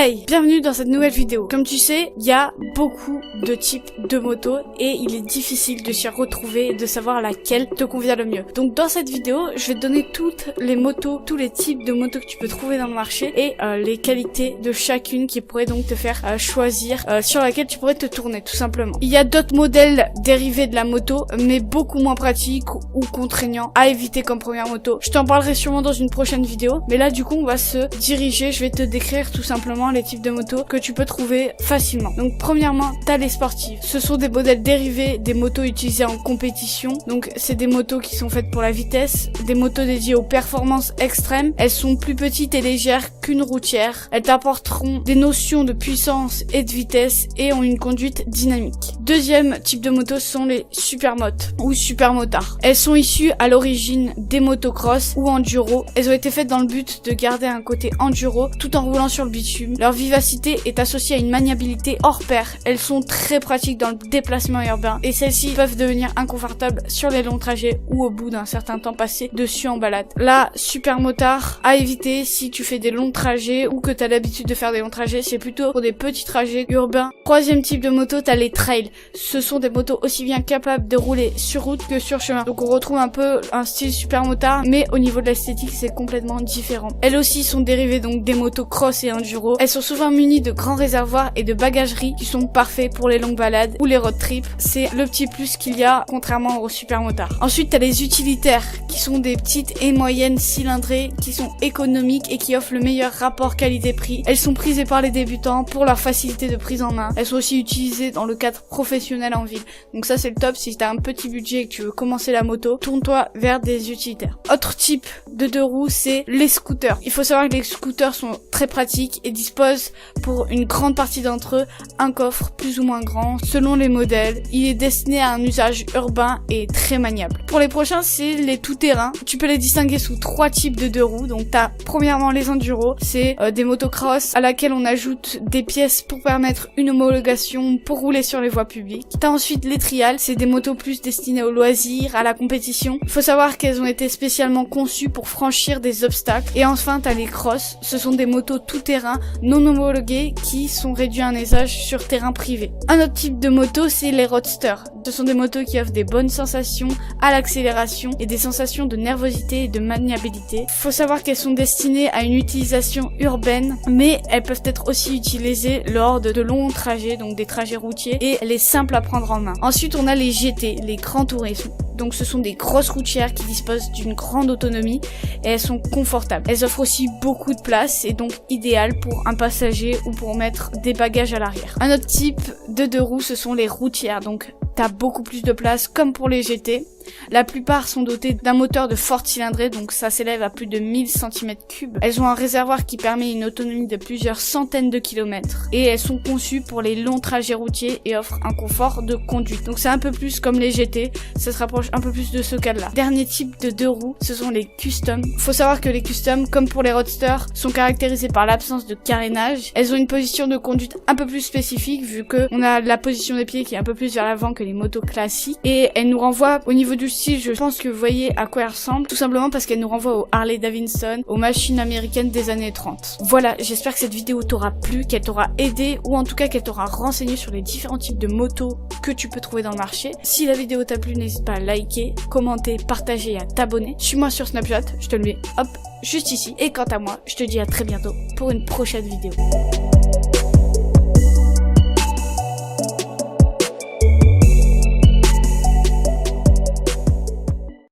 Hey, bienvenue dans cette nouvelle vidéo. Comme tu sais, il y a beaucoup de types de motos et il est difficile de s'y retrouver et de savoir laquelle te convient le mieux. Donc dans cette vidéo, je vais te donner toutes les motos, tous les types de motos que tu peux trouver dans le marché et les qualités de chacune qui pourraient donc te faire choisir sur laquelle tu pourrais te tourner tout simplement. Il y a d'autres modèles dérivés de la moto mais beaucoup moins pratiques ou contraignants à éviter comme première moto. Je t'en parlerai sûrement dans une prochaine vidéo, mais là du coup on va se diriger, je vais te décrire tout simplement les types de motos que tu peux trouver facilement. Donc premièrement, t'as les sportives. Ce sont des modèles dérivés des motos utilisées en compétition. Donc c'est des motos qui sont faites pour la vitesse, des motos dédiées aux performances extrêmes. Elles sont plus petites et légères qu'une routière. Elles t'apporteront des notions de puissance et de vitesse et ont une conduite dynamique. Deuxième type de moto sont les supermotos ou supermotards. Elles sont issues à l'origine des motocross ou enduro. Elles ont été faites dans le but de garder un côté enduro tout en roulant sur le bitume. Leur vivacité est associée à une maniabilité hors pair. Elles sont très pratiques dans le déplacement urbain et celles-ci peuvent devenir inconfortables sur les longs trajets ou au bout d'un certain temps passé dessus en balade. La supermotard à éviter si tu fais des longs trajets ou que tu as l'habitude de faire des longs trajets, c'est plutôt pour des petits trajets urbains. Troisième type de moto, t'as les trails. Ce sont des motos aussi bien capables de rouler sur route que sur chemin. Donc on retrouve un peu un style supermotard, mais au niveau de l'esthétique c'est complètement différent. Elles aussi sont dérivées donc des motos cross et enduro. Elles sont souvent munies de grands réservoirs et de bagageries qui sont parfaits pour les longues balades ou les road trips. C'est le petit plus qu'il y a contrairement aux supermotards. Ensuite, t'as les utilitaires qui sont des petites et moyennes cylindrées qui sont économiques et qui offrent le meilleur rapport qualité-prix. Elles sont prisées par les débutants pour leur facilité de prise en main. Elles sont aussi utilisées dans le cadre professionnel en ville. Donc ça c'est le top. Si t'as un petit budget et que tu veux commencer la moto, tourne-toi vers des utilitaires. Autre type de deux roues, c'est les scooters. Il faut savoir que les scooters sont très pratiques et disposent pour une grande partie d'entre eux un coffre plus ou moins grand selon les modèles. Il est destiné à un usage urbain et très maniable. Pour les prochains, c'est les tout-terrain. Tu peux les distinguer sous trois types de deux roues. Donc t'as premièrement les enduros, c'est des motocross à laquelle on ajoute des pièces pour permettre une homologation pour rouler sur les voies publiques. T'as ensuite les trials, c'est des motos plus destinées au loisir, à la compétition. Il faut savoir qu'elles ont été spécialement conçues pour franchir des obstacles. Et enfin t'as les cross, ce sont des motos tout-terrain non homologuées qui sont réduits à un usage sur terrain privé. Un autre type de moto, c'est les roadsters. Ce sont des motos qui offrent des bonnes sensations à l'accélération et des sensations de nervosité et de maniabilité. Faut savoir qu'elles sont destinées à une utilisation urbaine, mais elles peuvent être aussi utilisées lors de longs trajets, donc des trajets routiers, et elle est simple à prendre en main. Ensuite, on a les GT, les grands tourismes. Donc ce sont des grosses routières qui disposent d'une grande autonomie et elles sont confortables. Elles offrent aussi beaucoup de place et donc idéales pour un passager ou pour mettre des bagages à l'arrière. Un autre type de deux roues, ce sont les routières. Donc t'as beaucoup plus de place comme pour les GT. La plupart sont dotées d'un moteur de forte cylindrée, donc ça s'élève à plus de 1000 cm3. Elles ont un réservoir qui permet une autonomie de plusieurs centaines de kilomètres. Et elles sont conçues pour les longs trajets routiers et offrent un confort de conduite. Donc c'est un peu plus comme les GT, ça se rapproche un peu plus de ce cas-là. Dernier type de deux roues, ce sont les custom. Faut savoir que les custom, comme pour les roadsters, sont caractérisées par l'absence de carénage. Elles ont une position de conduite un peu plus spécifique vu que on a la position des pieds qui est un peu plus vers l'avant que les motos classiques. Et elles nous renvoient au niveau du style, je pense que vous voyez à quoi elle ressemble, tout simplement parce qu'elle nous renvoie au Harley Davidson, aux machines américaines des années 30. Voilà, j'espère que cette vidéo t'aura plu, qu'elle t'aura aidé, ou en tout cas qu'elle t'aura renseigné sur les différents types de motos que tu peux trouver dans le marché. Si la vidéo t'a plu, n'hésite pas à liker, commenter, partager et à t'abonner. Suis-moi sur Snapchat, je te le mets hop, juste ici. Et quant à moi, je te dis à très bientôt pour une prochaine vidéo.